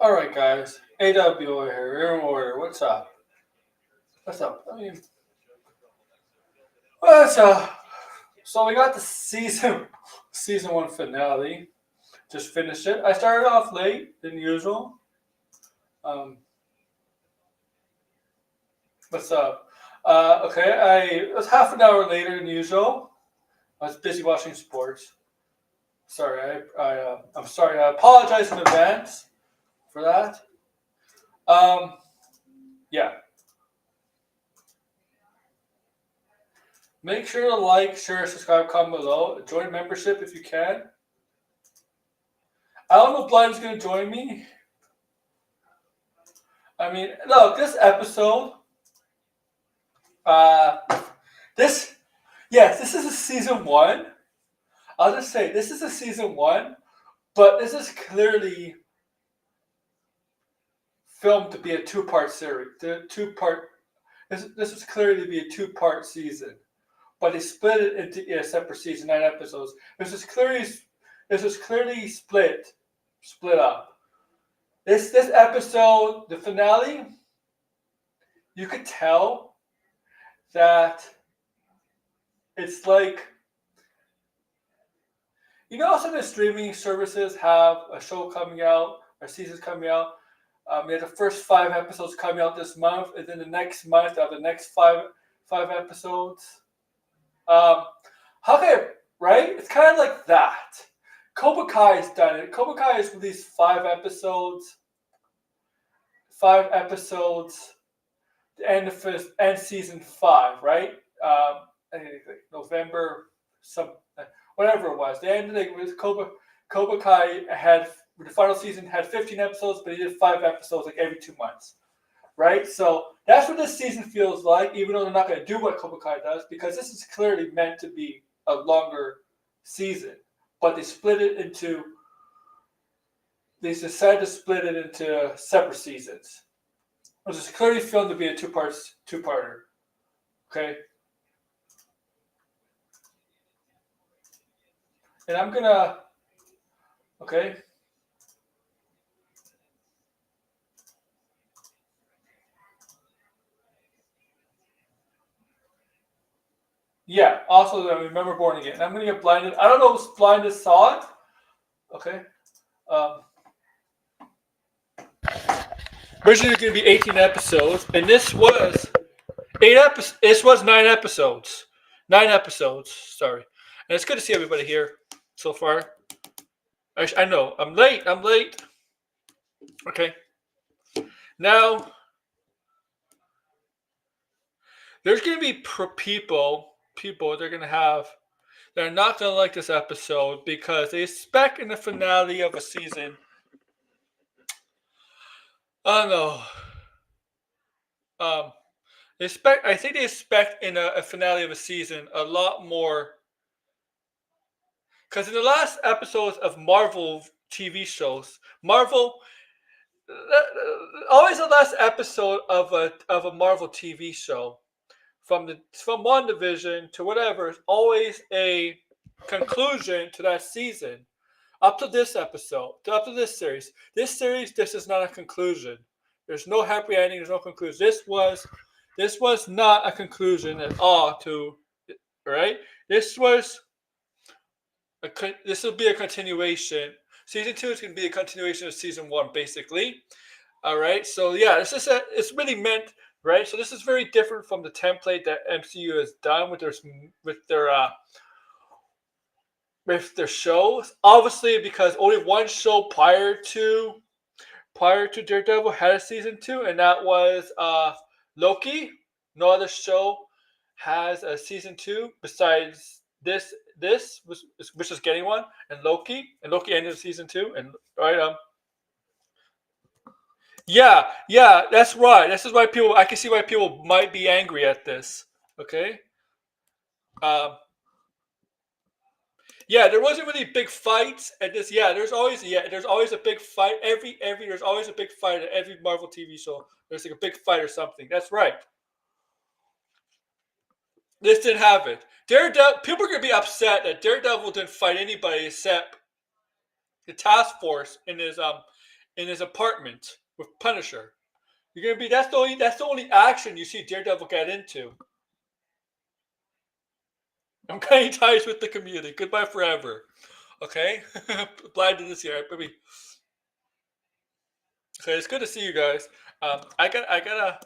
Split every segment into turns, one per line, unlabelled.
Alright, guys. AW here. You're in order. What's up? What's up? What's up? So we got the season one finale. Just finished it. I started off late than usual. Um, what's up? Okay, it was half an hour later than usual. I was busy watching sports. Sorry, I'm sorry. I apologize in advance for that. Yeah. Make sure to like, share, subscribe, comment below. Join membership if you can. I don't know if Blind is going to join me. I mean, look, this episode, uh, this is a season one. I'll just say, this is a season one, but this is clearly filmed to be a two-part series. This is clearly to be a two-part season, but they split it into a separate season, 9 episodes. This is clearly split up. This episode, the finale, you could tell that it's like, you know, some of the streaming services have a show coming out, or seasons coming out. They have the first 5 episodes coming out this month, and then the next month they have the next five episodes. Right? It's kind of like that. Cobra Kai has done it. Cobra Kai has released 5 episodes. 5 episodes. The end season 5, right? I think November, whatever it was. The end with Cobra Kai had the final season had 15 episodes, but he did 5 episodes like every 2 months, right? So that's what this season feels like, even though they're not going to do what Cobra Kai does, because this is clearly meant to be a longer season. But they decided to split it into separate seasons. Which is clearly filmed to be a two-parter. Okay? And I'm gonna, okay? Yeah, also I remember Born Again. I'm gonna get blinded. I don't know if Blinded saw it. Okay. Originally it was gonna be 18 episodes, and this was 8 episodes. This was 9 episodes. 9 episodes. Sorry. And it's good to see everybody here so far. I know I'm late. Okay. Now there's gonna be people they're gonna have. They're not gonna like this episode because they expect in the finale of a season. I don't know. I think they expect in a finale of a season a lot more. Because in the last episodes of Marvel TV shows, always the last episode of a Marvel TV show, from WandaVision to whatever, is always a conclusion to that season. Up to this episode, up to this series. This is not a conclusion. There's no happy ending. There's no conclusion. This was not a conclusion at all. Right? This will be a continuation. Season 2 is going to be a continuation of season 1, basically. All right. So yeah, it's really meant, right? So this is very different from the template that MCU has done with their shows. Obviously, because only one show prior to Daredevil had a season 2, and that was Loki. No other show has a season 2 besides this, which is getting one, and Loki ended season 2, and right. Yeah, that's right. This is why I can see why people might be angry at this. Okay. Yeah, there wasn't really big fights at this. Yeah, there's always a big fight. There's always a big fight at every Marvel TV show. There's like a big fight or something. That's right. This didn't have it. Daredevil. People are gonna be upset that Daredevil didn't fight anybody except the task force in his in his apartment with Punisher. You're gonna be that's the only action you see Daredevil get into. I'm cutting ties with the community. Goodbye forever. Okay, blind to this year, baby. Okay, it's good to see you guys. I gotta.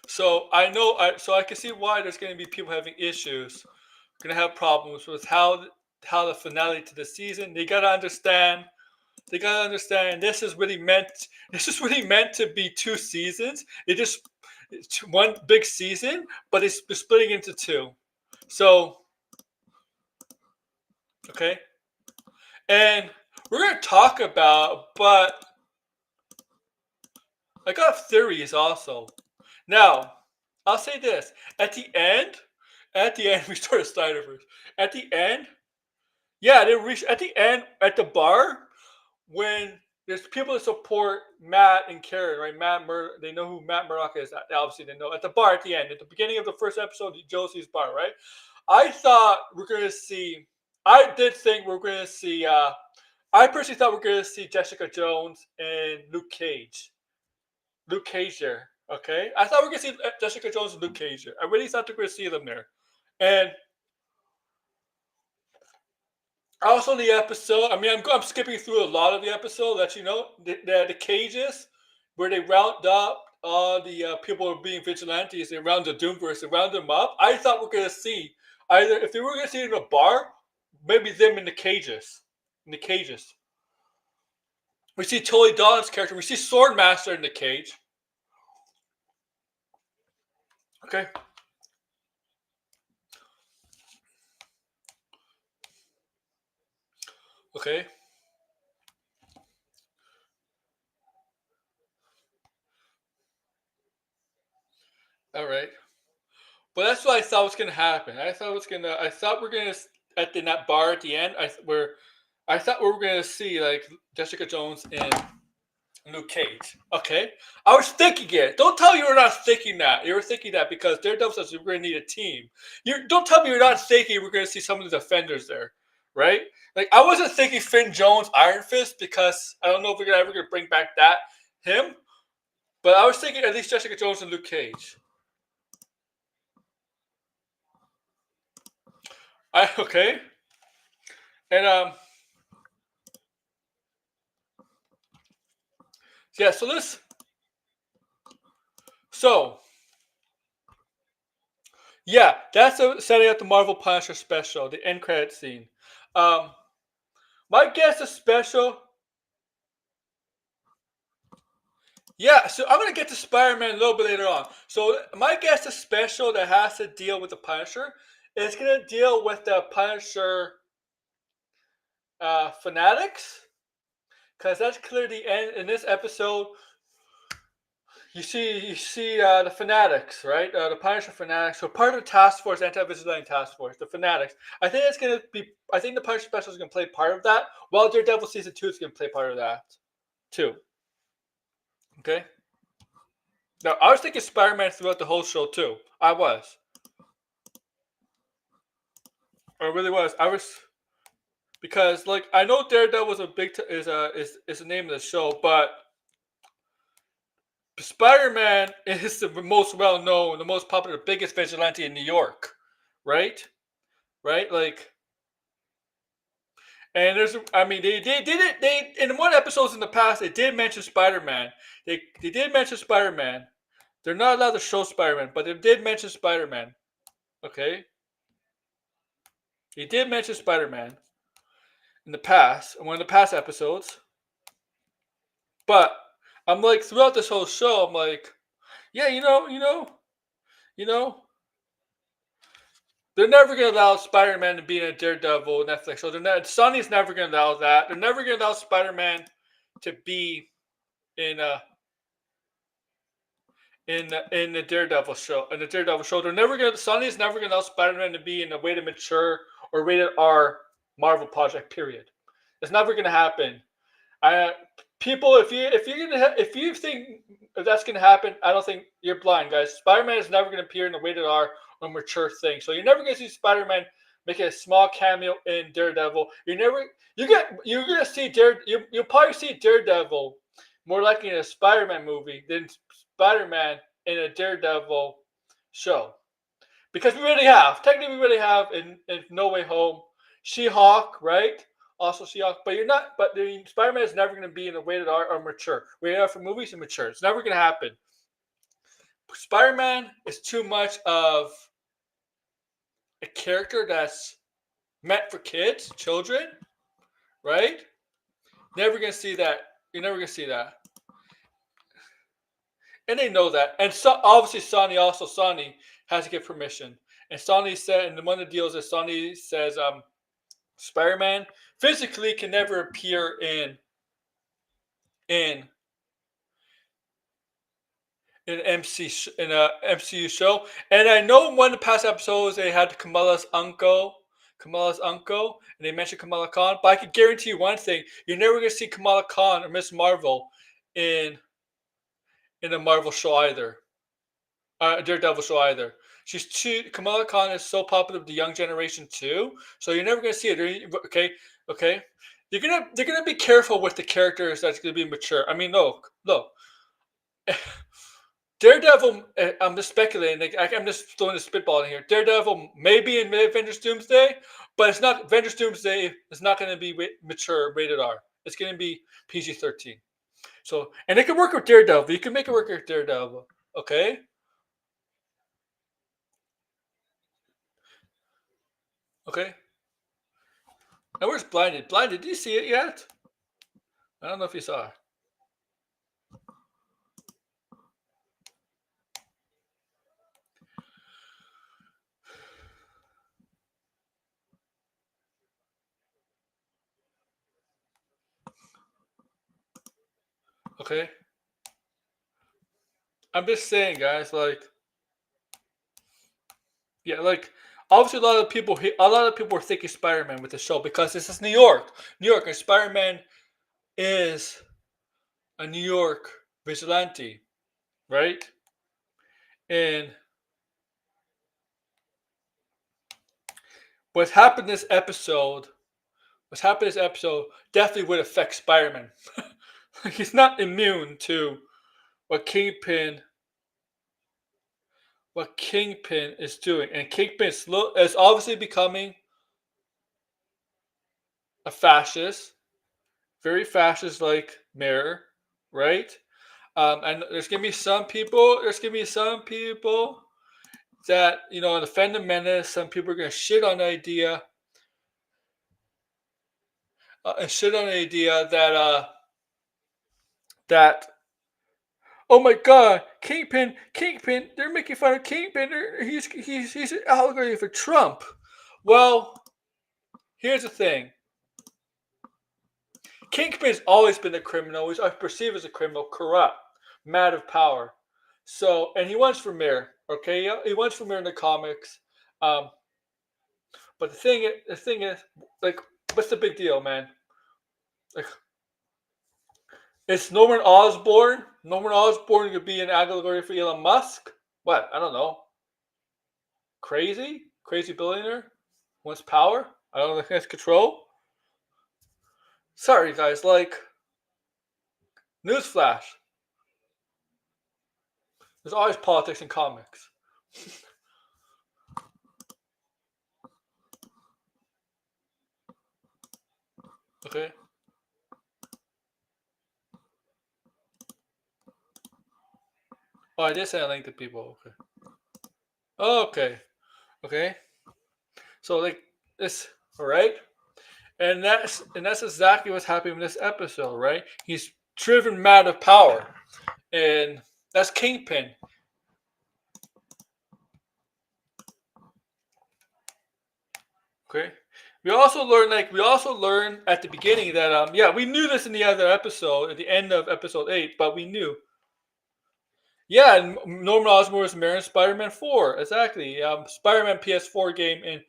So I know, so I can see why there's going to be people having issues, going to have problems with how the finale to the season. They gotta understand. They gotta understand. This is really meant. This is really meant to be 2 seasons. It's one big season, but it's splitting into 2. So okay, and we're gonna talk about, but I got theories also. Now, I'll say this: at the end, we started Snyderverse. At the end, yeah, they reach at the end at the bar when there's people that support Matt and Karen, right? They know who Matt Murdock is. Obviously, they know at the bar at the end, at the beginning of the first episode, Josie's bar, right? I thought we're gonna see. I did think we're gonna see. I personally thought we're gonna see Jessica Jones and Luke Cage. Luke Cage there. Okay, I thought we were gonna see Jessica Jones and Luke Cage there. I really thought we were gonna see them there, and also the episode. I mean, I'm skipping through a lot of the episode. Let you know the cages where they round up all the people who are being vigilantes. They round the Doomverse. They round them up. I thought we were gonna see either if they were gonna see it in a bar, maybe them in the cages. In the cages, we see Tully Dawn's character. We see Swordmaster in the cage. Okay. Okay. All right. But that's what I thought was gonna happen. I thought we're gonna at that bar at the end. I thought we were gonna see like Jessica Jones and Luke Cage. Okay. I was thinking it. Don't tell me you were not thinking that. You were thinking that because Daredevil says we're gonna need a team. You don't tell me you're not thinking we're gonna see some of the defenders there, right? Like I wasn't thinking Finn Jones, Iron Fist, because I don't know if we're ever gonna bring back him. But I was thinking at least Jessica Jones and Luke Cage. Okay. And yeah, so yeah, that's setting up the Marvel Punisher special, the end credit scene. My guess is special. Yeah, so I'm gonna get to Spider-Man a little bit later on. So my guess is special that has to deal with the Punisher. It's gonna deal with the Punisher fanatics, because that's clearly the end in this episode. You see the fanatics, right? The Punisher fanatics. So part of the task force, anti-vigilante task force, the fanatics. I think it's gonna be. I think the Punisher special is gonna play part of that. While Daredevil season 2 is gonna play part of that, too. Okay. Now I was thinking Spider-Man throughout the whole show too. I was. I really was. I was because like I know Daredevil was is the name of the show, but Spider-Man is the most well-known, the most popular, biggest vigilante in New York, right? Right? Like, and I mean, they did it. They in one episodes in the past, they did mention Spider-Man. They did mention Spider-Man. They're not allowed to show Spider-Man, but they did mention Spider-Man. Okay, they did mention Spider-Man in the past, in one of the past episodes. But I'm like throughout this whole show, I'm like, yeah, you know, they're never gonna allow Spider-Man to be in a Daredevil Netflix show. Sony's never gonna allow that. They're never gonna allow Spider-Man to be in the Daredevil show. In the Daredevil show, Sony's never gonna allow Spider-Man to be in a rated mature or rated R Marvel project. Period. It's never gonna happen. People, if you think that's gonna happen, I don't think you're blind, guys. Spider-Man is never gonna appear in a rated R or mature thing. So you're never gonna see Spider-Man making a small cameo in Daredevil. You're gonna see you'll probably see Daredevil more likely in a Spider-Man movie than Spider-Man in a Daredevil show. Because we really have. Technically, we really have in No Way Home. She-Hulk, right? Also She-Hulk. But you're not. But Spider-Man is never going to be in a rated R or mature. Rated R for movies and mature. It's never going to happen. Spider-Man is too much of a character that's meant for kids, children, right? Never going to see that. You're never going to see that. And they know that. And so obviously Sony has to get permission. And Sony said, and one of the deals is Sony says, Spider-Man physically can never appear in in a MCU show. And I know in one of the past episodes they had Kamala's uncle, and they mentioned Kamala Khan. But I can guarantee you one thing: you're never going to see Kamala Khan or Miss Marvel in a Marvel show either, Daredevil show either. Kamala Khan is so popular with the young generation too, so you're never going to see it. Okay. They're gonna be careful with the characters that's gonna be mature. I mean, look. Daredevil. I'm just speculating. I'm just throwing a spitball in here. Daredevil maybe in Avengers Doomsday, but it's not. Avengers Doomsday is not going to be mature rated R. It's going to be PG-13. So, and it can work with Daredevil. You can make it work with Daredevil. Okay. Okay. Now where's Blinded? Blinded, did you see it yet? I don't know if you saw it. Okay. I'm just saying, guys, like, yeah, like obviously a lot of people are thinking Spider-Man with the show because this is New York. New York, and Spider-Man is a New York vigilante, right? And what's happened this episode, definitely would affect Spider-Man. He's not immune to what Kingpin is doing, and Kingpin is obviously becoming a fascist, very fascist-like mayor, right? And there's gonna be some people. That defend the menace. Some people are gonna shit on the idea, that oh my god, Kingpin, they're making fun of Kingpin. He's an allegory for Trump. Well, here's the thing. Kingpin's always been a criminal. He's perceived as a criminal, corrupt, mad of power. So, and he wants for mayor. Okay, he wants for mayor in the comics. But the thing is, like, what's the big deal, man? Like, it's Norman Osborn. Norman Osborn could be an allegory for Elon Musk. What? I don't know. Crazy billionaire wants power. I don't think has control. Sorry, guys. Like, newsflash. There's always politics in comics. Okay. Oh, I did say I linked to people. Okay. Okay. So like this, all right, and that's exactly what's happening in this episode, right? He's driven mad of power, and that's Kingpin. Okay. We also learn at the beginning that we knew this in the other episode at the end of episode 8, but we knew. Yeah, and Norman Osborn was mirroring Spider-Man 4. Exactly. Spider-Man PS4 game, and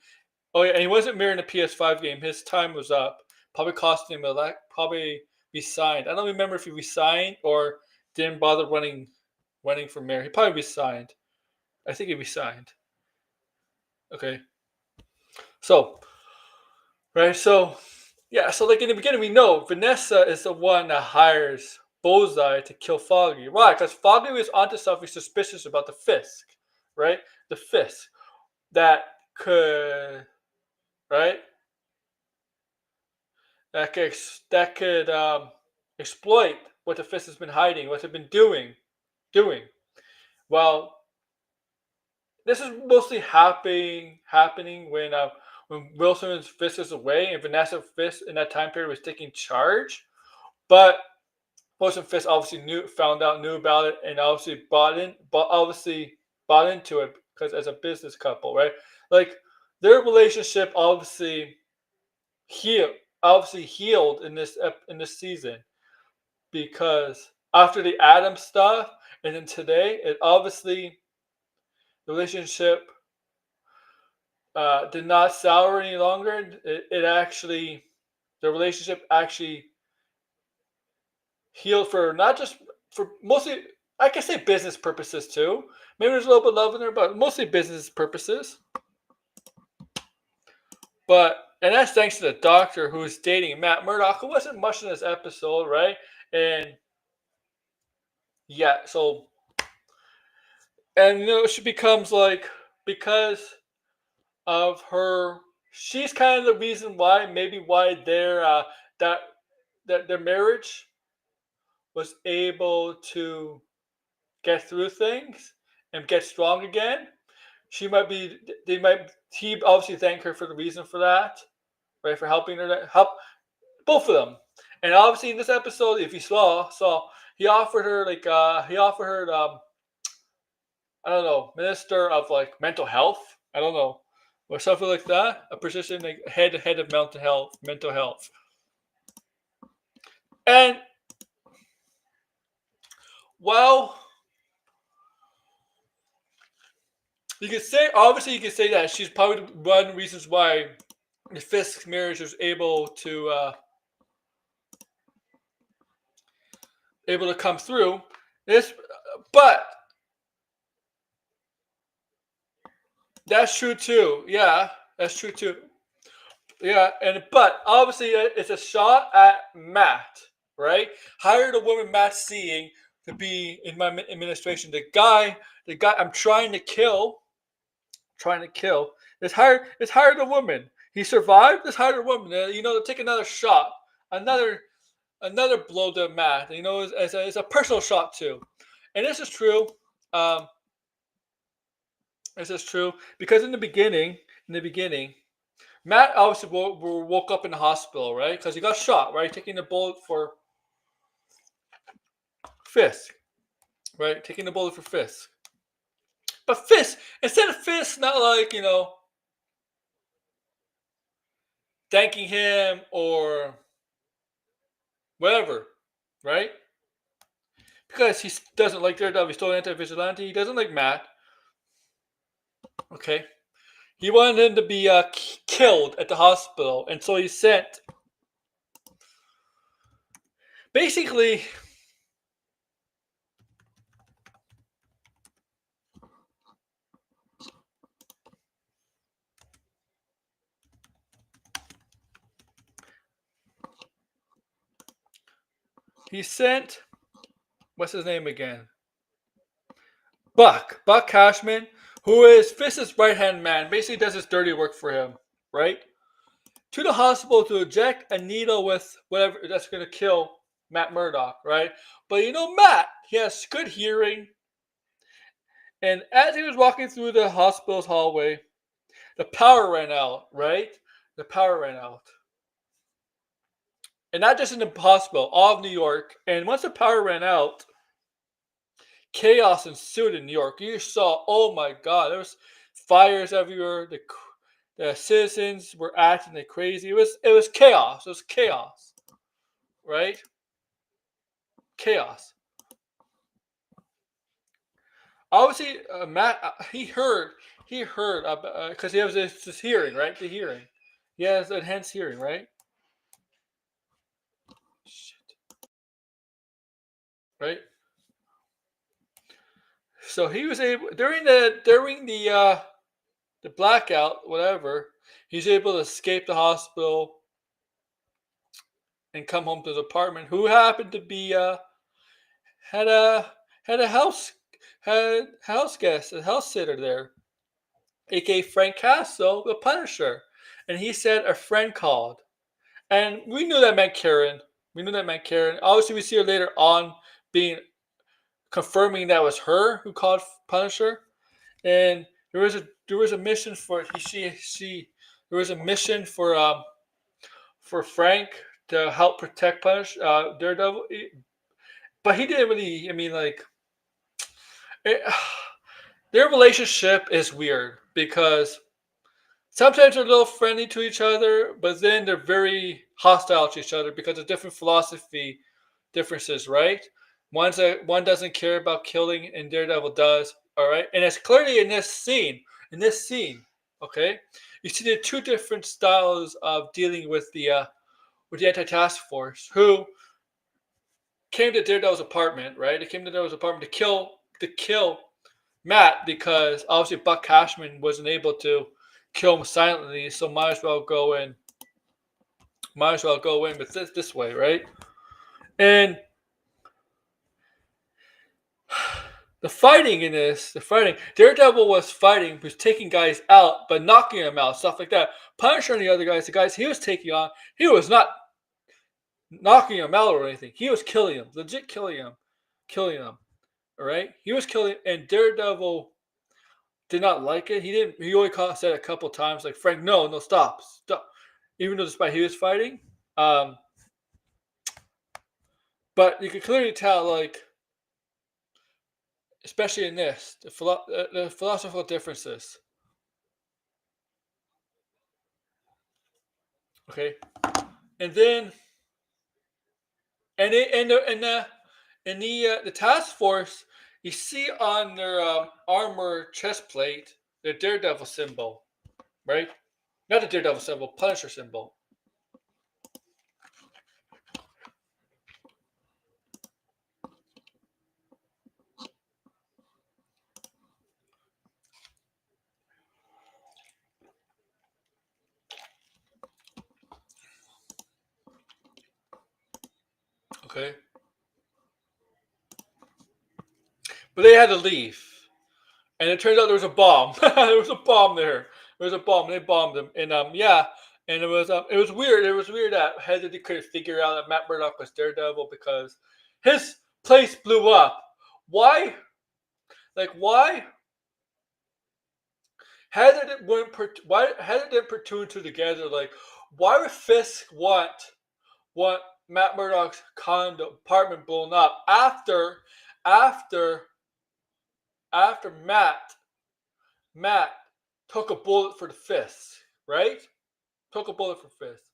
oh yeah, and he wasn't mirroring the PS5 game. His time was up. Probably cost him probably resigned. I don't remember if he resigned or didn't bother running for mayor. He probably resigned. I think he resigned. Okay. So, right, so yeah, so like in the beginning, we know Vanessa is the one that hires Bullseye to kill Foggy. Why? Because Foggy was onto something suspicious about the Fisk, right? The Fisk that could, right? That could exploit what the Fisk has been hiding, what they've been doing. Well, this is mostly happening when Wilson's Fisk is away and Vanessa Fisk in that time period was taking charge. But Wilson Fisk obviously knew about it, and obviously bought into it because as a business couple, right? Like their relationship healed, obviously healed in this season because after the Adam stuff, and then today, it obviously the relationship did not sour any longer. It actually, the relationship actually healed for not just for mostly, I can say business purposes too. Maybe there's a little bit of love in there, but mostly business purposes. And that's thanks to the doctor who's dating Matt Murdock, who wasn't much in this episode, right? And yeah, so and she becomes like because of her, she's kind of the reason why maybe why that that their marriage was able to get through things and get strong again. She might be they might he obviously thank her for the reason for that, right? For helping her to help both of them. And obviously in this episode, if you saw he offered her I don't know, minister of like mental health. I don't know. Or something like that. A position like head of mental health. And well, you could say that she's probably one of the reasons why the Fisk marriage was able to come through. This, but that's true too. Yeah, that's true too. Yeah, but obviously it's a shot at Matt, right? Hired a woman Matt's seeing to be in my administration. The guy I'm trying to kill. It's hired a woman. He survived. It's hired a woman. To take another shot, another blow to Matt. It's a personal shot too, and this is true. Um, this is true because in the beginning, Matt obviously woke up in the hospital, right? Because he got shot, right? Taking the bullet for Fisk, right? Taking the bullet for Fisk. But Fisk, instead of Fisk not like, thanking him or whatever, right? Because he doesn't like Daredevil, he's still anti-vigilante, he doesn't like Matt, okay? He wanted him to be killed at the hospital, and so he sent, basically, he sent, what's his name again? Buck Cashman, who is Fisk's right-hand man, basically does his dirty work for him, right? To the hospital to inject a needle with whatever that's going to kill Matt Murdock, right? But Matt, he has good hearing. And as he was walking through the hospital's hallway, the power ran out, right? The power ran out. And not just in the hospital, all of New York. And once the power ran out, chaos ensued in New York. You saw, oh my God, there was fires everywhere. The citizens were acting like crazy. It was chaos. It was chaos, right? Chaos. Obviously, Matt, he heard because he has this hearing, right? The hearing. He has enhanced hearing, right? Shit. Right. So he was able during the blackout, whatever. He's able to escape the hospital and come home to his apartment. Who happened to be had a had a house guest, a house sitter there, aka Frank Castle, the Punisher, and he said a friend called, and we knew that meant Karen. We knew that meant Karen. Obviously, we see her later on being confirming that was her who called Punisher, and there was a mission for she there was a mission for Frank to help protect Daredevil, but he didn't really. I mean, like it, their relationship is weird because sometimes they're a little friendly to each other, but then they're very hostile to each other because of different philosophy differences, right? One doesn't care about killing, and Daredevil does. All right, and it's clearly in this scene. In this scene, okay, you see the two different styles of dealing with the anti-task force, who came to Daredevil's apartment. Right, they came to Daredevil's apartment to kill Matt because obviously Buck Cashman wasn't able to kill him silently, so might as well go in, but this way, right? And the fighting, Daredevil was taking guys out, but knocking them out, stuff like that. Punisher and the guys he was taking on, he was not knocking them out or anything. He was killing them, legit killing them. All right, he was killing, and Daredevil did not like it. He didn't. He only said a couple times, like Frank, no, no, stop. Even though despite he was fighting, um, but you could clearly tell, like especially in this, the philosophical differences. Okay, and then and it, and the task force, you see on their armor chest plate the Daredevil symbol, right? Not the Daredevil symbol, Punisher symbol. Okay, but they had to leave, and it turns out there was a bomb. There was a bomb there. There was a bomb. They bombed them, and yeah, and it was weird. It was weird that Heather couldn't figure out that Matt Murdock was Daredevil because his place blew up. Why? Like why? Heather didn't put two and two together. Like why would Fisk want Matt Murdock's condo apartment blown up after after Matt took a bullet for the fist, right? Took a bullet for fist.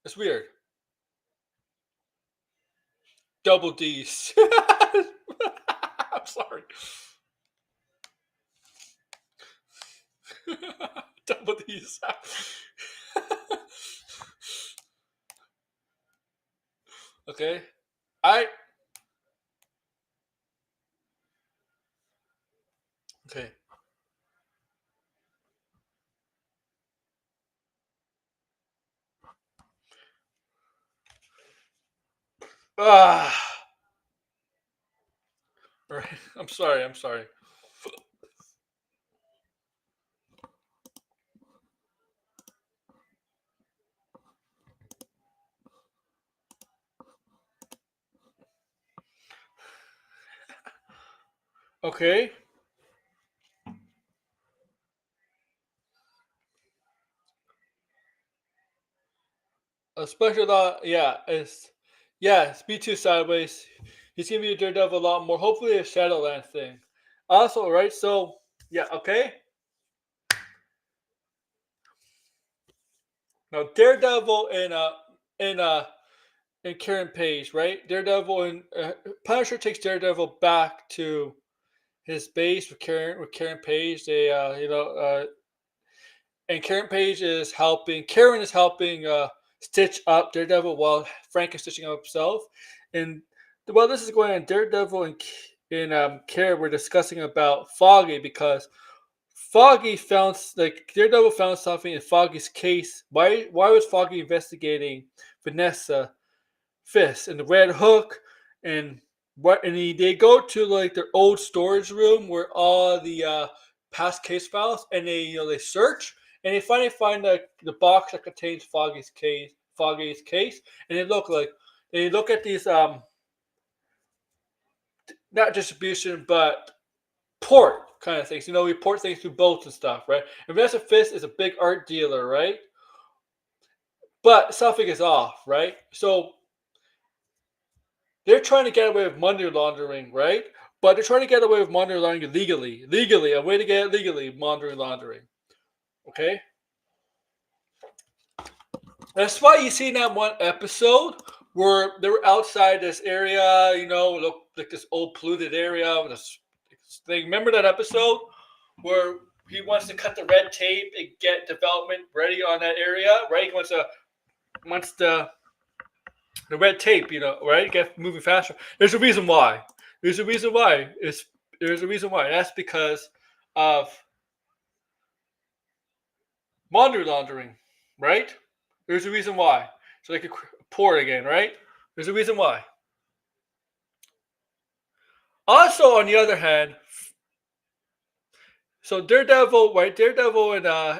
It's weird. Double D's. I'm sorry. Double D's. Okay. I okay. Ah. Right. I'm sorry. I'm sorry. Okay. A special thought, yeah, Speed 2 Sideways. He's gonna be a Daredevil a lot more. Hopefully a Shadowland thing. Also, right, so yeah, okay. Now Daredevil and Karen Page, right? Daredevil and Punisher takes Daredevil back to his base with Karen Page. They and Karen is helping stitch up Daredevil while Frank is stitching up himself. And while this is going on, Daredevil and Karen were discussing about Foggy because Foggy found like Daredevil found something in Foggy's case. Why was Foggy investigating Vanessa Fisk and the Red Hook and they go to like their old storage room where all the past case files and they search and they finally find the box that contains Foggy's case and they look at these not distribution but port kind of things. We port things through boats and stuff, right? And Vanessa Fisk is a big art dealer, right? But something is off, right? So they're trying to get away with money laundering, right? But they're trying to get away with money laundering legally, a way to get it legally, money laundering. Okay, that's why you see in that one episode where they were outside this area, look like this old polluted area. This thing. Remember that episode where he wants to cut the red tape and get development ready on that area, right? He wants the red tape, right? Get moving faster. There's a reason why. There's a reason why. There's a reason why. That's because of money laundering, right? There's a reason why. So they could pour it again, right? There's a reason why. Also, on the other hand, so Daredevil, right? Daredevil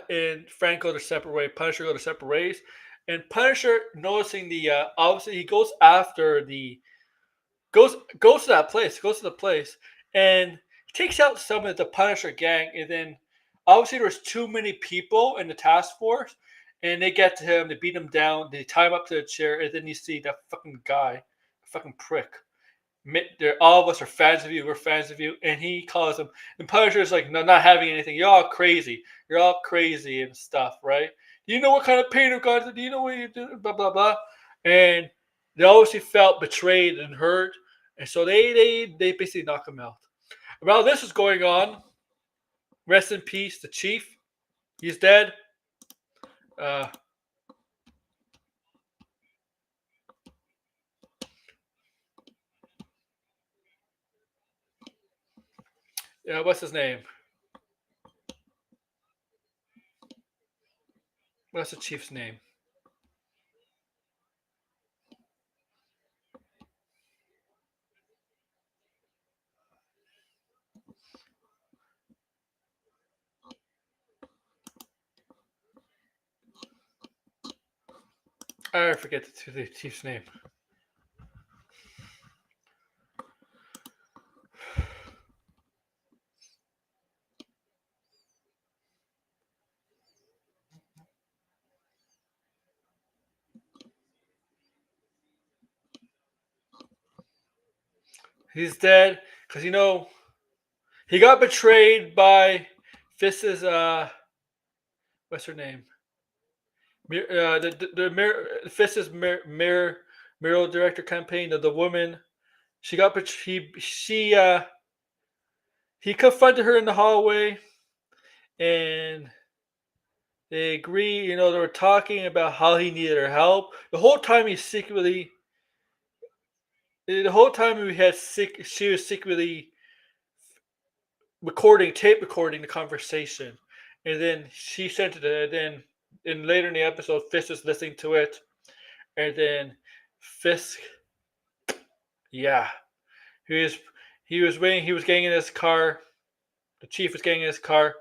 and Frank go their separate ways. Punisher go their separate ways, and Punisher noticing the obviously he goes after the goes to that place, goes to the place, and takes out some of the Punisher gang. And then obviously there's too many people in the task force, and they get to him, they beat him down, they tie him up to the chair, and then you see that fucking guy, fucking prick. All of us are fans of you. We're fans of you, and he calls him. And Punisher is like, no, not having anything. You're all crazy. You're all crazy and stuff, right? Do you know what kind of pain I've got? Do you know what you do? Blah blah blah. And they obviously felt betrayed and hurt, and so they basically knock him out. While this is going on, rest in peace, the chief. He's dead. Uh, yeah, what's his name? What's the chief's name? I forget the chief's name. He's dead because he got betrayed by Fist's what's her name? The Fist's mural director campaign. The woman she got he confronted her in the hallway and they agree. They were talking about how he needed her help. The whole time we had she was secretly tape recording the conversation, and then she sent it. And then, later in the episode, Fisk is listening to it, and then Fisk, yeah, he was he was waiting. He was getting in his car. The chief was getting in his car.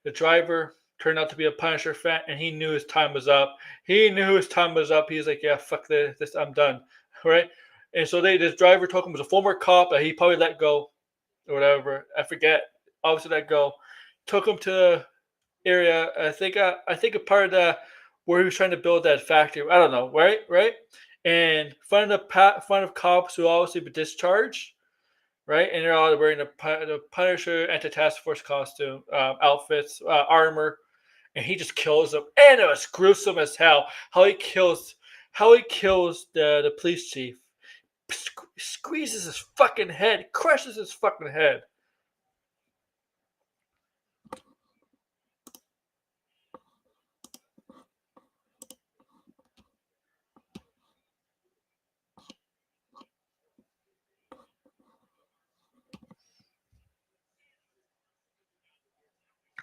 The driver turned out to be a Punisher fan, and he knew his time was up. He knew his time was up. He was like, "Yeah, fuck this, I'm done." Right? And so this driver told him was a former cop that he probably let go or whatever. I forget. Obviously, let go. Took him to the area. I think a part of the where he was trying to build that factory. I don't know. Right. And front of cops who obviously been discharged. Right, and they're all wearing the Punisher anti-task force costume, outfits, armor, and he just kills them. And it was gruesome as hell. How he kills the police chief. Squeezes his fucking head, crushes his fucking head.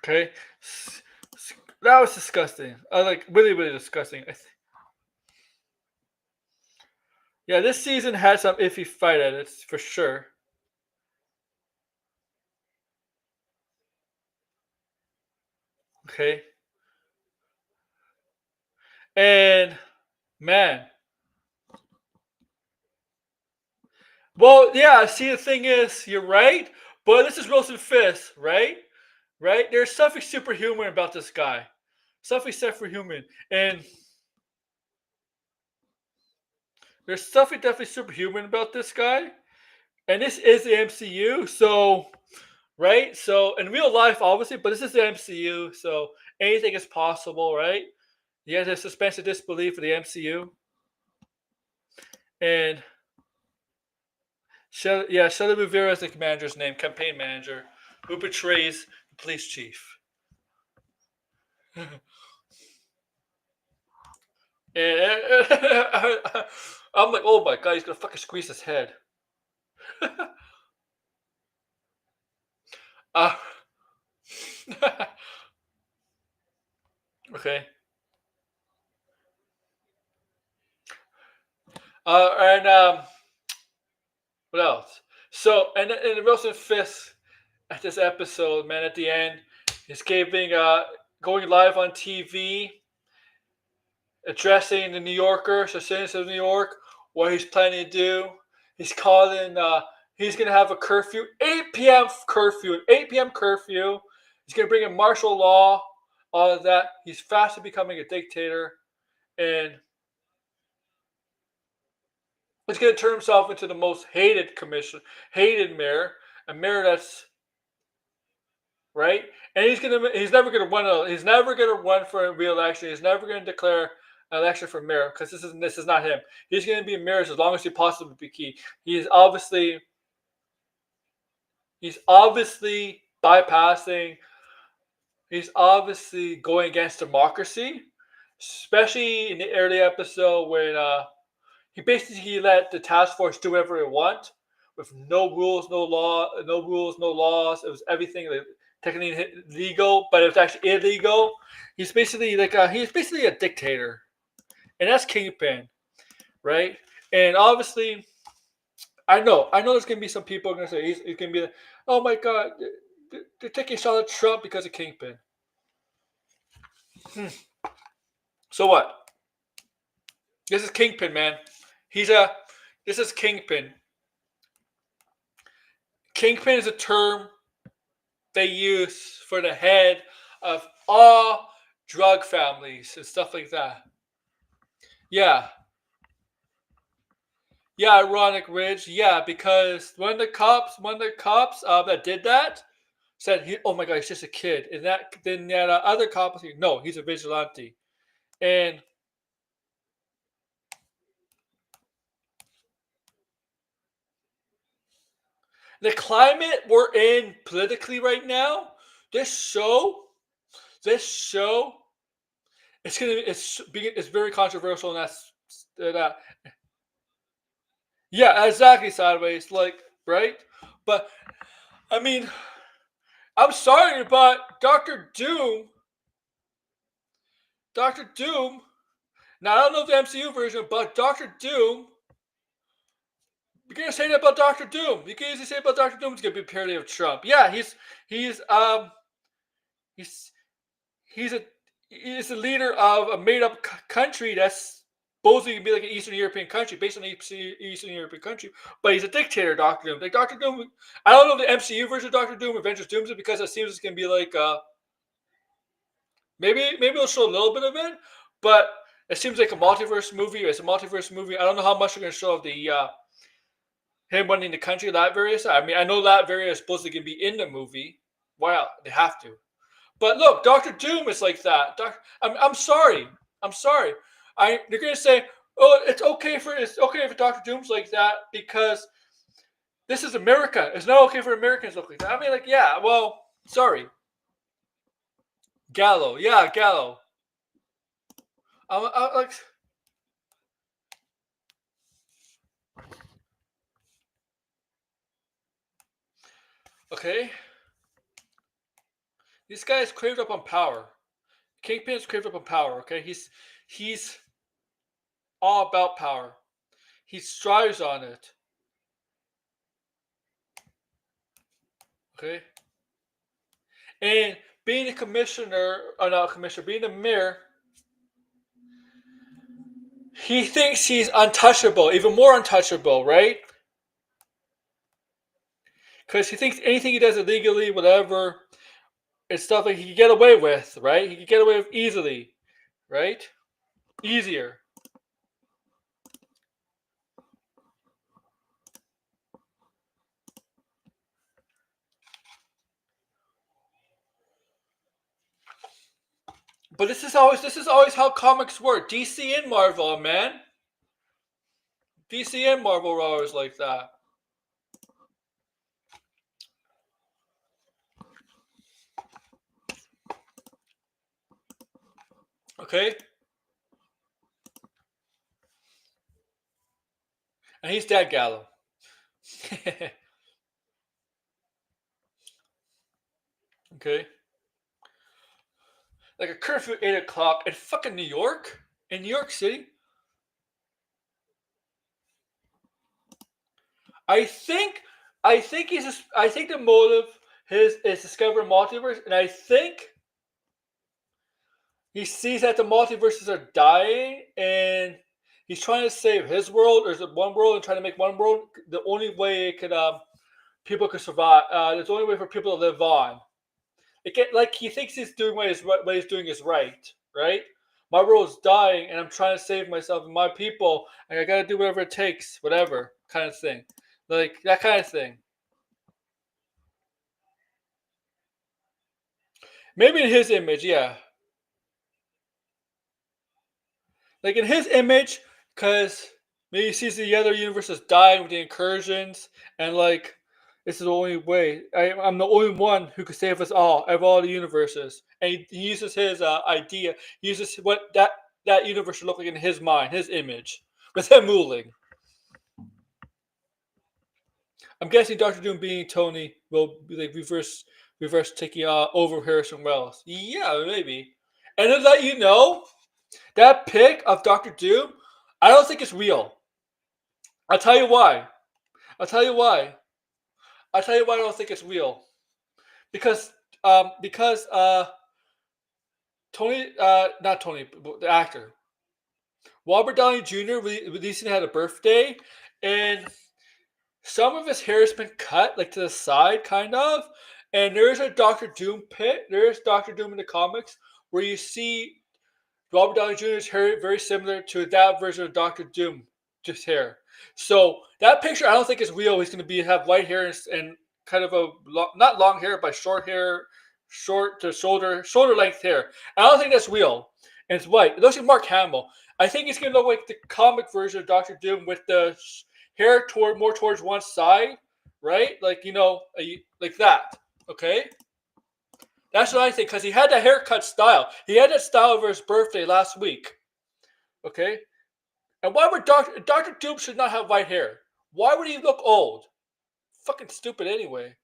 Okay, that was disgusting. Like really, really disgusting. Yeah, this season had some iffy fight at it for sure. Okay, and man, well, yeah. See, the thing is, you're right, but this is Wilson Fisk, right? Right? There's something superhuman about this guy. Something superhuman, and there's something definitely superhuman about this guy. And this is the MCU, so right? So in real life, obviously, but this is the MCU, so anything is possible, right? You have to suspension of disbelief for the MCU, and Shelly Rivera is the manager's name, campaign manager, who betrays the police chief. And I'm like, oh my god, he's gonna fucking squeeze his head. uh, okay. And what else? So, and Wilson Fisk at this episode, man, at the end, he's giving going live on TV, addressing the New Yorkers, the citizens of New York, what he's planning to do. He's calling. He's gonna have a curfew, 8 p.m. curfew, 8 p.m. curfew. He's gonna bring in martial law, all of that. He's fast becoming a dictator, and he's gonna turn himself into the most hated mayor, a mayor that's right? And he's never gonna run for a re-election. He's never gonna declare an election for mayor because this is not him. He's gonna be mayor as long as he possibly be key. He's obviously bypassing. He's obviously going against democracy, especially in the early episode when he basically let the task force do whatever they want with no rules, no law, no rules, no laws. It was everything like, technically legal, but it was actually illegal. He's basically a dictator, and that's Kingpin, right? And obviously, I know, there's gonna be some people gonna say he's gonna be like, oh my god, they're taking a shot at Trump because of Kingpin. Hmm. So what? This is Kingpin, man. He's a. This is Kingpin. Kingpin is a term they use for the head of all drug families and stuff like that. Yeah, yeah, ironic Ridge. Yeah, because one of the cops that did that said, "Oh my God, he's just a kid," and that other cop was like, "No, he's a vigilante." And the climate we're in politically right now, this show, this show, it's very controversial, and that yeah, exactly sideways, like right, but I mean, I'm sorry, but Doctor Doom. Now I don't know the MCU version, but Doctor Doom. You're gonna say that about Doctor Doom. You can easily say about Doctor Doom. He's gonna be a parody of Trump. Yeah, he's he's he's a he's the leader of a made up country that's supposedly gonna be like an Eastern European country, based on an Eastern European country. But he's a dictator, Doctor Doom. Like Doctor Doom. I don't know the MCU version of Doctor Doom, Avengers Doomsday, because it seems it's gonna be like maybe it'll show a little bit of it, but it seems like a multiverse movie. It's a multiverse movie. I don't know how much they're going to show of the him running the country. Latveria. I mean, I know Latveria is supposed to be in the movie. Wow, they have to. But look, Doctor Doom is like that. I'm sorry. I'm sorry. They're going to say, oh, it's okay for Doctor Doom's like that because this is America. It's not okay for Americans to look like that. I mean, like, yeah. Well, sorry, Gallo. Yeah, Gallo. Like, okay. This guy is craved up on power. Kingpin is craved up on power. Okay, he's all about power. He strives on it. Okay, and being a commissioner, or not a commissioner, being a mayor, he thinks he's untouchable, even more untouchable, right? Because he thinks anything he does illegally, whatever, it's stuff that he can get away with, right? He can get away with easily, right? Easier. But this is always how comics work. DC and Marvel, man. DC and Marvel are always like that. Okay? And he's dead, Gallo. Okay? Like a curfew at 8 o'clock in fucking New York? In New York City? I think I think the motive is discovering multiverse, and I think he sees that the multiverses are dying, and he's trying to save his world, or is it one world, and trying to make one world the only way it could people could survive. There's the only way for people to live on. It get like he thinks he's doing what he's doing is right, right? My world is dying, and I'm trying to save myself and my people, and I gotta do whatever it takes, whatever kind of thing, like that kind of thing. Maybe in his image, yeah. Like in his image, because maybe he sees the other universes dying with the incursions, and like this is the only way. I'm the only one who could save us all of all the universes. And he uses his idea. He uses what that universe should look like in his mind, his image, with him ruling. I'm guessing Doctor Doom being Tony will be like reverse taking over Harrison Wells. Yeah, maybe. And to let you know, that pic of Doctor Doom, I don't think it's real. I'll tell you why. I'll tell you why. I'll tell you why I don't think it's real. Because Tony not Tony, the actor. Robert Downey Jr. recently had a birthday, and some of his hair has been cut like to the side, kind of. And there's a Doctor Doom pit. There's Doctor Doom in the comics where you see Robert Downey Jr.'s hair very similar to that version of Doctor Doom, just hair. So that picture, I don't think is real. He's going to have white hair and kind of a not long hair, but short hair, short to shoulder length hair. I don't think that's real. And it's white. It looks like Mark Hamill. I think he's going to look like the comic version of Doctor Doom with the hair more towards one side, right? Like like that. Okay. That's what I think, because he had that haircut style. He had that style for his birthday last week. Okay? And why would Doctor Doom should not have white hair? Why would he look old? Fucking stupid anyway.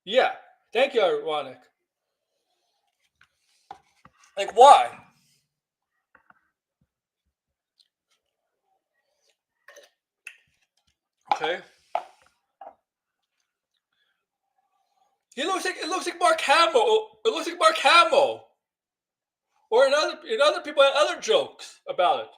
Yeah. Thank you, Ironic. Like, why? Okay. It looks like Mark Hamill. It looks like Mark Hamill. Or in other people had other jokes about it.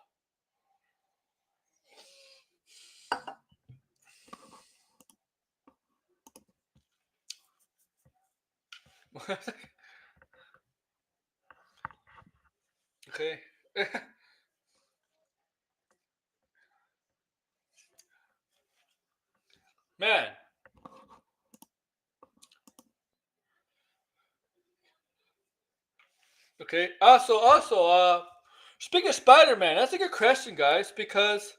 Okay. Man. Okay. Speaking of Spider-Man, that's a good question, guys, because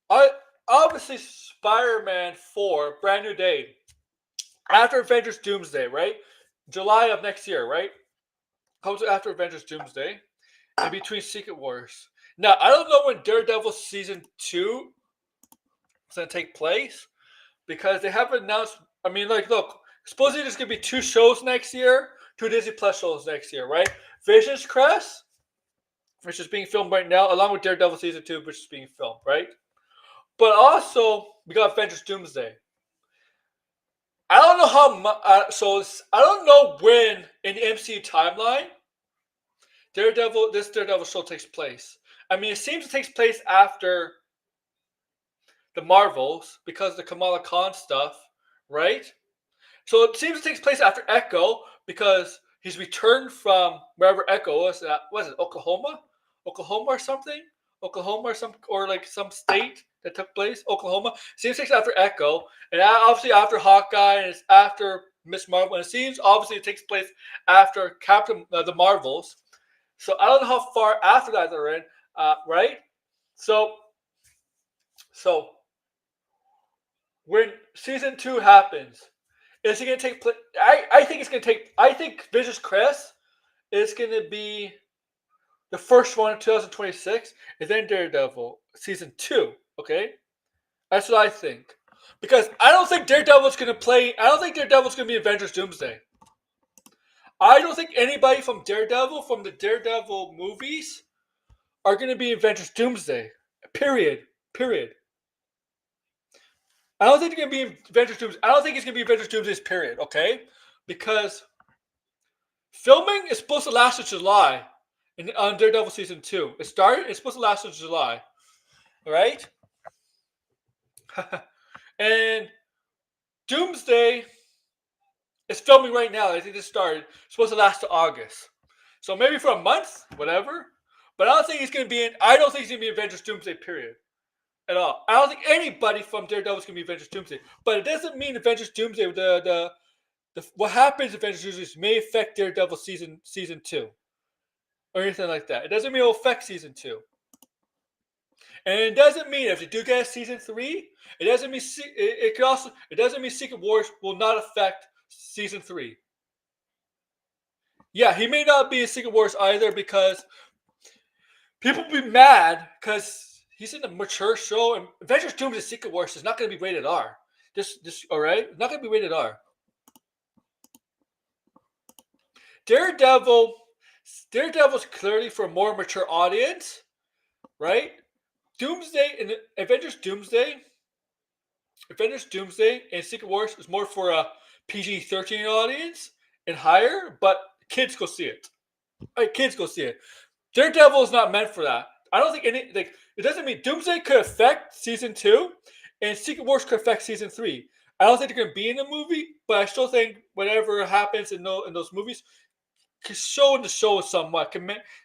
I obviously Spider-Man 4, brand new day after Avengers Doomsday, right? July of next year, right? Comes after Avengers Doomsday, in between Secret Wars. Now I don't know when Daredevil season 2 is gonna take place because they haven't announced I mean, like, look, supposedly there's gonna be 2 shows next year, 2 Disney Plus shows next year, right? Vision's Crest, which is being filmed right now, along with Daredevil season 2, which is being filmed, right? But also we got Avengers Doomsday. I don't know how much. I don't know when in the MCU timeline this Daredevil show takes place. I mean, it seems it takes place after the Marvels because of the Kamala Khan stuff, right? So it seems it takes place after Echo because he's returned from wherever Echo was. Was it Oklahoma or something? Oklahoma or like some state that took place. Oklahoma. Seems it takes after Echo, and obviously after Hawkeye, and it's after Miss Marvel. And it seems obviously it takes place after Captain the Marvels. So I don't know how far after that they're in, right? So when season 2 happens, is it going to take place? I think it's going to take. I think Vision's Crest is going to be the first one in 2026, and then Daredevil season 2. Okay, that's what I think. Because I don't think Daredevil's going to play. I don't think Daredevil's going to be Avengers Doomsday. I don't think anybody from the Daredevil movies, are going to be Avengers Doomsday. Period. Period. I don't think they're going to be Avengers Doomsday. I don't think it's going to be Avengers Doomsday's period. Okay, because filming is supposed to last until July on Daredevil season 2. It's supposed to last until July, right? And Doomsday is filming right now. I think it started. It's supposed to last to August, so maybe for a month, whatever. But I don't think he's going to be in. I don't think he's going to be Avengers Doomsday period at all. I don't think anybody from Daredevil is going to be Avengers Doomsday. But it doesn't mean Avengers Doomsday. What happens in Avengers Doomsday may affect Daredevil season 2 or anything like that. It doesn't mean it'll affect season 2. And it doesn't mean if they do get a season 3, it doesn't mean it doesn't mean Secret Wars will not affect season 3. Yeah, he may not be in Secret Wars either because people will be mad because he's in a mature show, and Avengers Doomsday Secret Wars is not going to be rated R. This all right? It's not going to be rated R. Daredevil's clearly for a more mature audience, right? Doomsday and Avengers Doomsday and Secret Wars is more for a PG-13 audience and higher, but kids go see it. Right, kids go see it. Daredevil is not meant for that. I don't think it doesn't mean Doomsday could affect season 2, and Secret Wars could affect season 3. I don't think they're going to be in the movie, but I still think whatever happens in those movies can show in the show somewhat.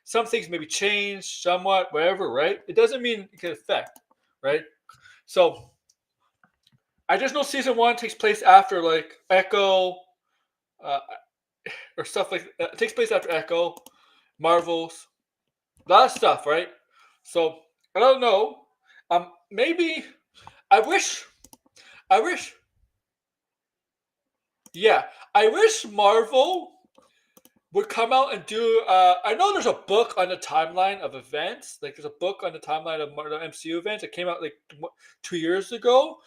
Some things maybe change somewhat, whatever, right? It doesn't mean it can affect, right? So I just know season 1 takes place after like Echo, or stuff like that. It takes place after Echo, Marvels, a lot of stuff, right? So I don't know. Maybe I wish. Yeah, I wish Marvel would come out and do. I know there's a book on the timeline of events. Like there's a book on the timeline of the MCU events. It came out like 2 years ago,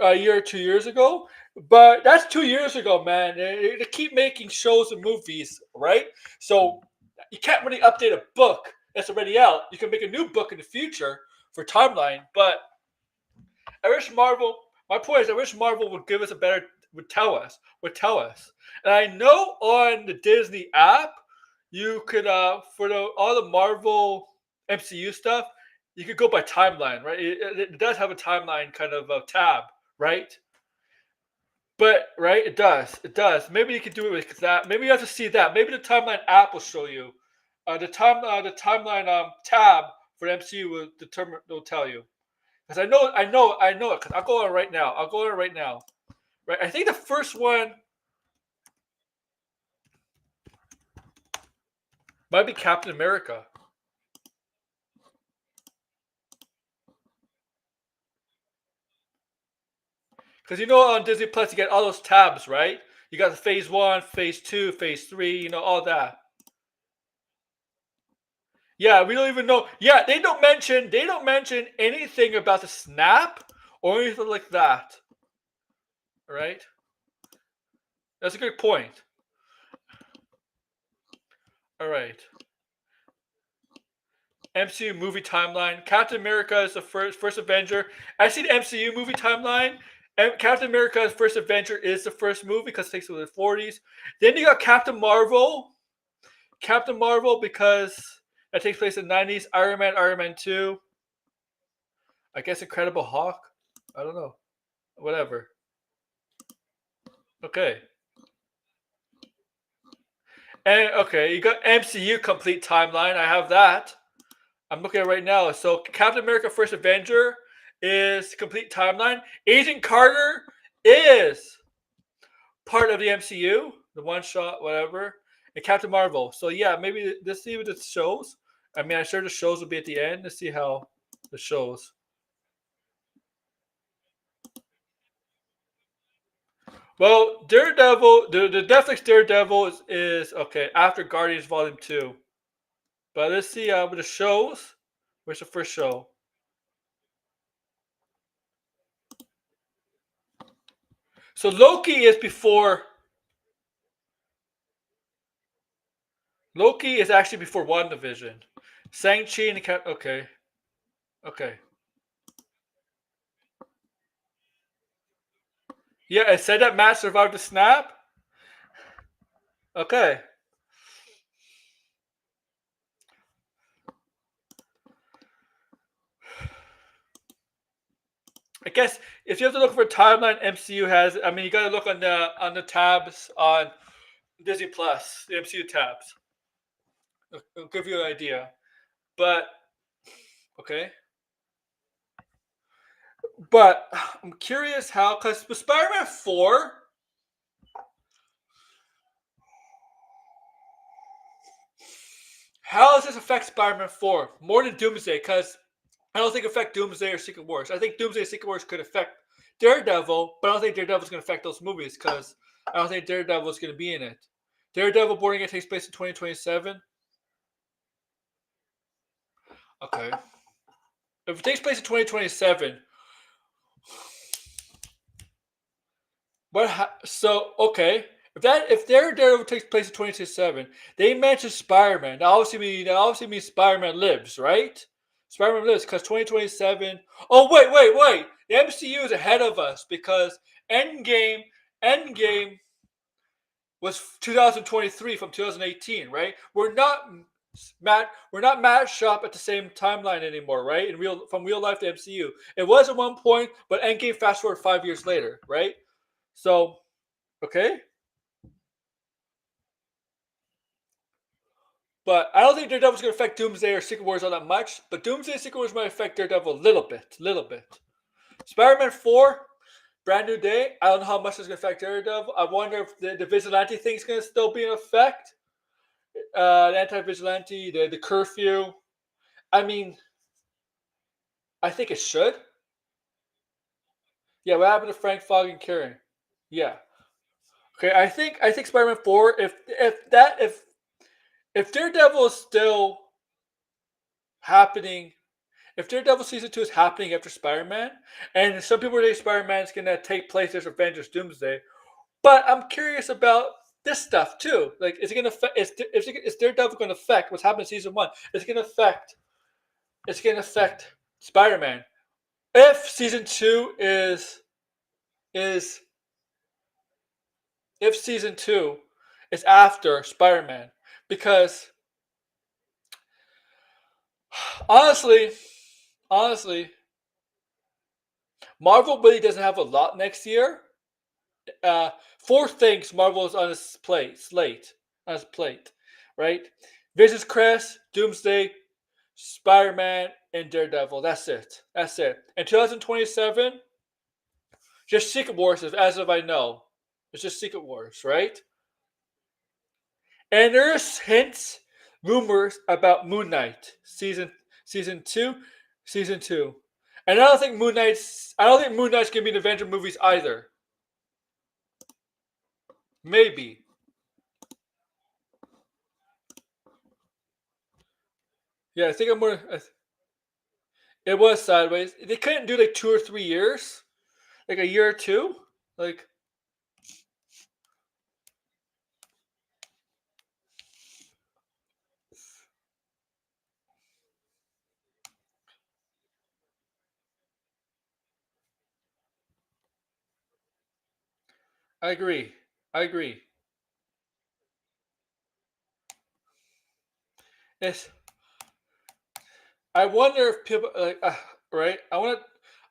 a year or 2 years ago. But that's 2 years ago, man. They keep making shows and movies, right? So you can't really update a book that's already out. You can make a new book in the future for timeline, but I wish Marvel. My point is, I wish Marvel would give us would tell us. And I know on the Disney app, you could for all the Marvel MCU stuff, you could go by timeline, right? It does have a timeline kind of tab, right? But right, it does. Maybe you could do it with that. Maybe you have to see that. Maybe the timeline app will show you. The timeline tab for the MCU will tell you. Because I know it. Because I'll go on right now. Right, I think the first one might be Captain America. Because on Disney Plus you get all those tabs, right? You got the phase 1, phase 2, phase 3, all that. Yeah, we don't even know. Yeah, they don't mention anything about the snap or anything like that. All right, that's a good point. All right. MCU movie timeline. Captain America is the first Avenger. I see the MCU movie timeline. And Captain America's first Avenger is the first movie because it takes place in the 40s. Then you got Captain Marvel. Captain Marvel because that takes place in the 90s. Iron Man 2. I guess Incredible Hulk. I don't know. Whatever. Okay. And okay, you got MCU complete timeline. I have that. I'm looking at it right now. So Captain America First Avenger is complete timeline. Agent Carter is part of the MCU, the one shot, whatever, and Captain Marvel. So yeah, maybe let's see what it shows. I mean, I'm sure the shows will be at the end. Let's see how the shows. Well, Daredevil, the Netflix Daredevil is okay after Guardians Volume 2. But let's see with the shows. Where's the first show? So Loki is before. Loki is actually before WandaVision. Shang-Chi and the Cap. Okay. Okay. Yeah, it said that Matt survived the snap. Okay. I guess if you have to look for a timeline, MCU has. I mean, you got to look on the tabs on Disney Plus, the MCU tabs. It'll give you an idea. But okay. But I'm curious how, because with Spider-Man 4, how does this affect Spider-Man 4 more than Doomsday? Because I don't think it affect Doomsday or Secret Wars. I think Doomsday and Secret Wars could affect Daredevil, but I don't think Daredevil's going to affect those movies because I don't think Daredevil is going to be in it. Daredevil Born Again takes place in 2027. Okay. If it takes place in 2027, so okay. If Daredevil takes place in 2027, they mentioned Spider-Man. That obviously means Spider-Man lives, right? Spider-Man lives because 2027. Oh wait! The MCU is ahead of us because Endgame was 2023 from 2018, right? We're not matched up at the same timeline anymore, right? From real life to MCU, it was at one point, but Endgame fast forward 5 years later, right? So, okay, but I don't think Daredevil's going to affect Doomsday or Secret Wars all that much. But Doomsday and Secret Wars might affect Daredevil a little bit. Spider-Man 4, brand new day. I don't know how much it's going to affect Daredevil. I wonder if the vigilante thing's going to still be in effect. The anti-vigilante, the curfew. I mean, I think it should. Yeah, what happened to Frank Fogg and Karen? Yeah. Okay, I think Spider-Man 4. If Daredevil is still happening, if Daredevil season 2 is happening after Spider-Man, and some people say Spider-Man is gonna take place as Avengers Doomsday, but I'm curious about this stuff too. Like, is it gonna affect? Is Daredevil gonna affect what's happened in season 1? It's gonna affect. It's gonna affect Spider-Man. If season 2 is if season 2 is after Spider-Man, because honestly, honestly, Marvel really doesn't have a lot next year. Four things Marvel is on his plate, right? Vision's Crest, Doomsday, Spider-Man, and Daredevil. That's it. In 2027, just Secret Wars, as of I know. It's just Secret Wars, right? And there's hints, rumors about Moon Knight season two, season two. And I don't think Moon Knight's gonna be in the Avenger movies either. Maybe. Yeah, I think I'm more. It was sideways. They couldn't do like 2 or 3 years, like a year or two, like I agree. I agree. It's. I wonder if people like right.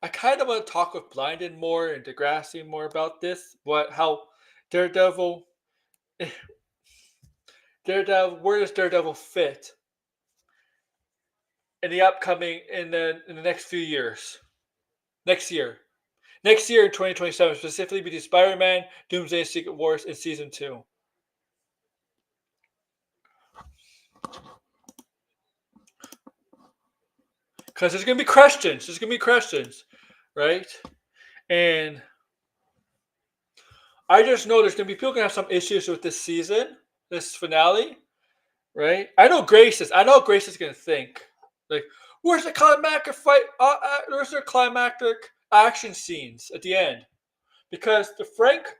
I kind of want to talk with Blinded more and Degrassi more about this. What how Daredevil, Daredevil, where does Daredevil fit in the upcoming in the next few years? Next year, next year in 2027, specifically between Spider-Man, Doomsday, Secret Wars, and Season 2. Because there's gonna be questions. There's gonna be questions, right? And I just know there's gonna be people gonna have some issues with this season, this finale, right? I know Grace is gonna think like, "Where's the climactic fight? Where's the climactic action scenes at the end?" Because the Frank,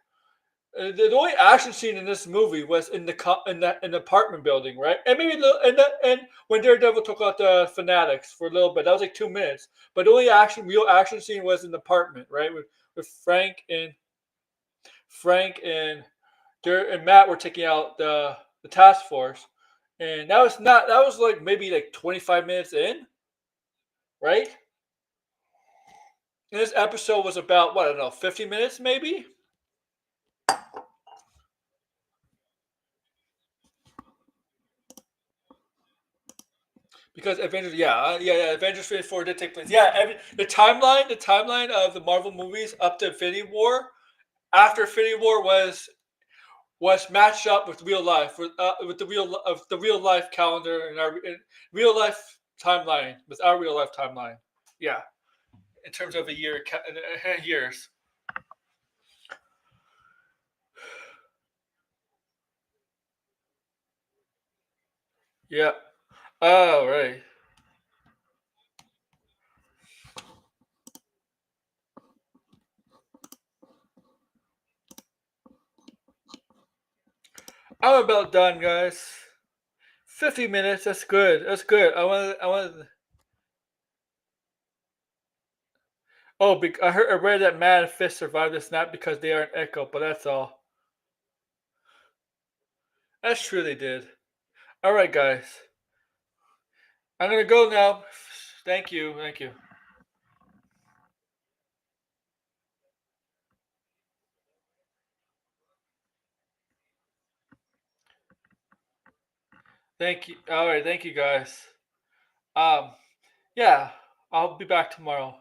the only action scene in this movie was in in the apartment building, right? And maybe and when Daredevil took out the fanatics for a little bit, that was like 2 minutes. But the only real action scene was in the apartment, right? With Frank and Matt were taking out the task force, and that was like maybe like 25 minutes in, right? And this episode was about what I don't know, 50 minutes maybe, because Avengers, yeah, Avengers Phase 4 did take place. Yeah, the timeline of the Marvel movies up to Infinity War, after Infinity War was matched up with real life, with the real life calendar and our real life timeline with our real life timeline. Yeah, in terms of a year, years. Yeah. Oh right. I'm about done, guys. 50 minutes. That's good. That's good. I want. Oh, I read that Man and Fist survived the snap because they are an echo, but that's all. That's true. They did. All right, guys. I'm gonna go now. Thank you. Thank you. Thank you. All right. Thank you, guys. Um. Yeah. I'll be back tomorrow.